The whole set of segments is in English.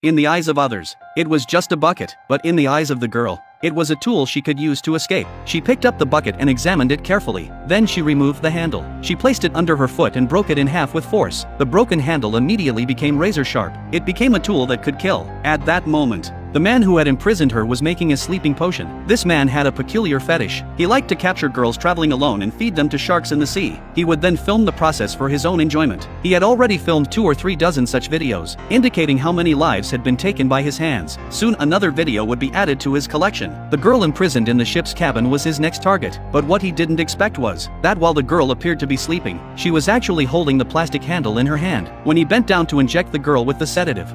In the eyes of others, it was just a bucket, but in the eyes of the girl, it was a tool she could use to escape. She picked up the bucket and examined it carefully. Then she removed the handle. She placed it under her foot and broke it in half with force. The broken handle immediately became razor sharp. It became a tool that could kill. At that moment, the man who had imprisoned her was making a sleeping potion. This man had a peculiar fetish. He liked to capture girls traveling alone and feed them to sharks in the sea. He would then film the process for his own enjoyment. He had already filmed 2 or 3 dozen such videos, indicating how many lives had been taken by his hands. Soon another video would be added to his collection. The girl imprisoned in the ship's cabin was his next target, but what he didn't expect was that while the girl appeared to be sleeping, she was actually holding the plastic handle in her hand. When he bent down to inject the girl with the sedative,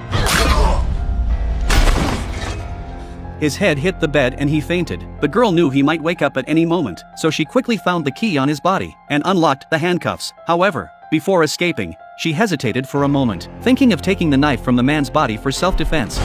his head hit the bed and he fainted. The girl knew he might wake up at any moment, so she quickly found the key on his body and unlocked the handcuffs. However, before escaping, she hesitated for a moment, thinking of taking the knife from the man's body for self-defense.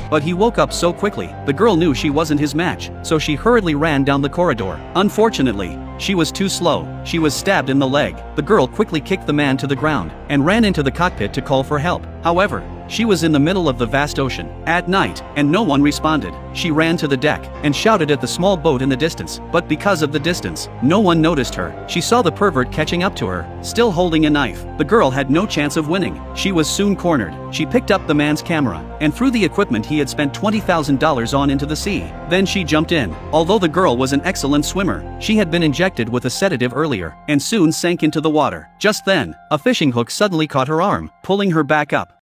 But he woke up so quickly, the girl knew she wasn't his match, so she hurriedly ran down the corridor. Unfortunately, she was too slow. She was stabbed in the leg. The girl quickly kicked the man to the ground and ran into the cockpit to call for help. However, she was in the middle of the vast ocean at night, and no one responded. She ran to the deck and shouted at the small boat in the distance, but because of the distance, no one noticed her. She saw the pervert catching up to her, still holding a knife. The girl had no chance of winning. She was soon cornered. She picked up the man's camera and threw the equipment he had spent $20,000 on into the sea. Then she jumped in. Although the girl was an excellent swimmer, she had been injected with a sedative earlier and soon sank into the water. Just then, a fishing hook suddenly caught her arm, pulling her back up.